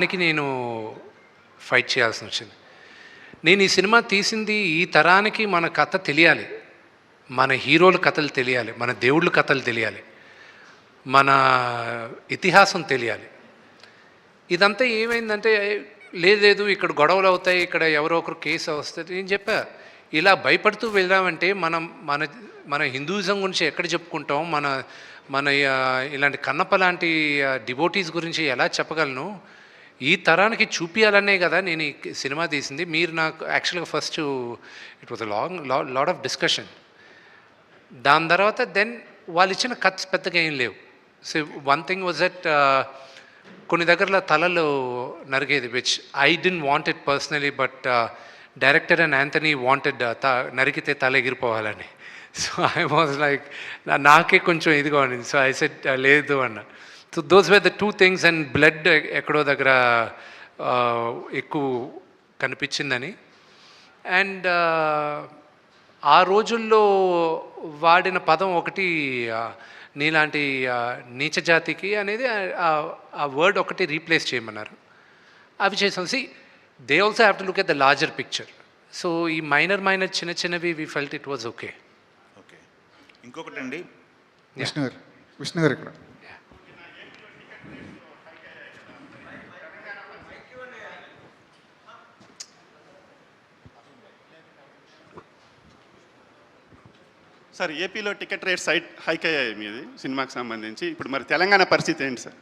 దానికి నేను ఫైట్ చేయాల్సి వచ్చింది. నేను ఈ సినిమా తీసింది ఈ తరానికి మన కథ తెలియాలి, మన హీరోల కథలు తెలియాలి, మన దేవుళ్ళ కథలు తెలియాలి, మన ఇతిహాసం తెలియాలి. ఇదంతా ఏమైందంటే లేదు ఇక్కడ గొడవలు అవుతాయి, ఇక్కడ ఎవరో ఒకరు కేసు వస్తుంది. నేను చెప్పా, ఇలా భయపడుతూ వెళ్ళామంటే మనం మన మన హిందూయిజం గురించి ఎక్కడ చెప్పుకుంటాం, మన మన ఇలాంటి కన్నప్ప లాంటి డివోటీస్ గురించి ఎలా చెప్పగలను? ఈ తరానికి చూపించాలనే కదా నేను ఈ సినిమా తీసింది. మీరు నాకు యాక్చువల్గా first it was lot of discussion. దాని తర్వాత దెన్ వాళ్ళు ఇచ్చిన కట్స్ పెద్దగా ఏం లేవు. So one thing was that కొన్ని దగ్గరలో తలలు నరిగేది, which I don't want it personally, but director and Anthony wanted నరికితే తల ఎగిరిపోవాలని. సో ఐ వాజ్ లైక్, నాకే కొంచెం ఇదిగా ఉంది. సో ఐ సెడ్ లేదు అన్న. So those were the two things. And blood ఎక్కడో దగ్గర ఎక్కువ కనిపించిందని. అండ్ ఆ రోజుల్లో వాడిన పదం ఒకటి, నీలాంటి నీచ జాతికి అనేది ఆ వర్డ్ ఒకటి రీప్లేస్ చేయమన్నారు. అవి చేసాం. See they also have to look at the larger picture. So ఈ మైనర్ చిన్న చిన్నవి we felt it was okay. Okay. ఇంకొకటి అండి, విష్ణు గారు ఇక్కడ. సార్, ఏపీలో టికెట్ రేట్స్ హైక్ అయ్యాయి మీది సినిమాకి సంబంధించి. ఇప్పుడు మరి తెలంగాణ పరిస్థితి ఏంటి సార్?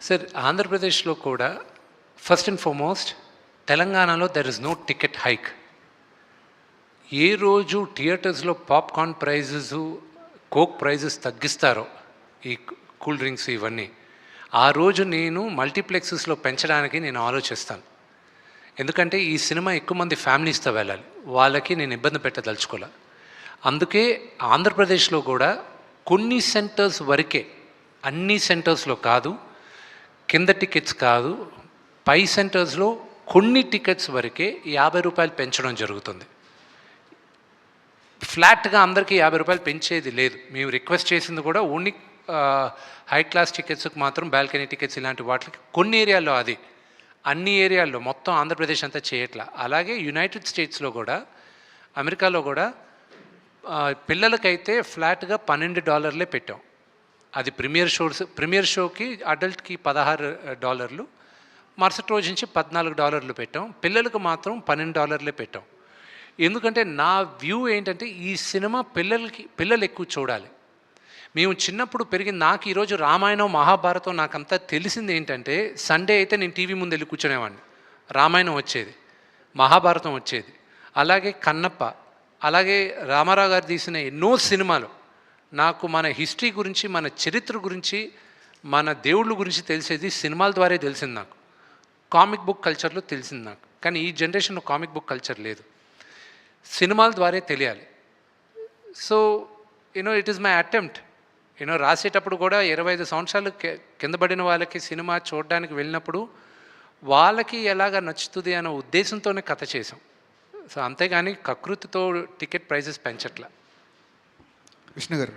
సార్, ఆంధ్రప్రదేశ్లో కూడా ఫస్ట్ అండ్ ఫార్మోస్ట్ తెలంగాణలో there is no ticket hike. ఏ రోజు థియేటర్స్లో పాప్కార్న్ ప్రైజెస్, కోక్ ప్రైజెస్ తగ్గిస్తారో, ఈ కూల్ డ్రింక్స్ ఇవన్నీ, ఆ రోజు నేను మల్టీప్లెక్సెస్లో పెంచడానికి నేను ఆలోచిస్తాను. ఎందుకంటే ఈ సినిమా ఎక్కువ మంది ఫ్యామిలీస్తో వెళ్ళాలి, వాళ్ళకి నేను ఇబ్బంది పెట్టదలుచుకోలే. అందుకే ఆంధ్రప్రదేశ్లో కూడా కొన్ని సెంటర్స్ వరకే, అన్ని సెంటర్స్లో కాదు, కింద టికెట్స్ కాదు, పై సెంటర్స్లో కొన్ని టికెట్స్ వరకే 50 రూపాయలు పెంచడం జరుగుతుంది. ఫ్లాట్గా అందరికీ 50 రూపాయలు పెంచేది లేదు. మేము రిక్వెస్ట్ చేసింది కూడా ఓన్లీ హై క్లాస్ టికెట్స్కి మాత్రం, బాల్కనీ టికెట్స్ ఇలాంటి వాటికి కొన్ని ఏరియాల్లో, అది అన్ని ఏరియాల్లో మొత్తం ఆంధ్రప్రదేశ్ అంతా చేయట్లా. అలాగే యునైటెడ్ స్టేట్స్లో కూడా, అమెరికాలో కూడా పిల్లలకైతే ఫ్లాట్గా $12 పెట్టాం. అది ప్రీమియర్ షోకి అడల్ట్కి $16, మరుసటి రోజు నుంచి $14 పెట్టాం. పిల్లలకు మాత్రం $12 పెట్టాం. ఎందుకంటే నా వ్యూ ఏంటంటే ఈ సినిమా పిల్లలు ఎక్కువ చూడాలి. మేము చిన్నప్పుడు పెరిగింది, నాకు ఈరోజు రామాయణం మహాభారతం నాకంతా తెలిసింది ఏంటంటే, సండే అయితే నేను టీవీ ముందు వెళ్ళి కూర్చునేవాడిని. రామాయణం వచ్చేది, మహాభారతం వచ్చేది, అలాగే కన్నప్ప, అలాగే రామారావు గారు తీసిన ఎన్నో సినిమాలు. నాకు మన హిస్టరీ గురించి, మన చరిత్ర గురించి, మన దేవుళ్ళ గురించి తెలిసేది సినిమాల ద్వారా తెలిసింది. నాకు కామిక్ బుక్ కల్చర్లో తెలిసింది నాకు. కానీ ఈ జనరేషన్లో కామిక్ బుక్ కల్చర్ లేదు, సినిమాల ద్వారా తెలియాలి. So it is my attempt. రాసేటప్పుడు కూడా 25 సంవత్సరాలు కింద పడిన వాళ్ళకి సినిమా చూడడానికి వెళ్ళినప్పుడు వాళ్ళకి ఎలాగ నచ్చుతుంది అనే ఉద్దేశంతోనే కథ చేసాం. సో అంతేగాని కకృతితో టికెట్ ప్రైజెస్ పెంచట్లా. విష్ణు గారు.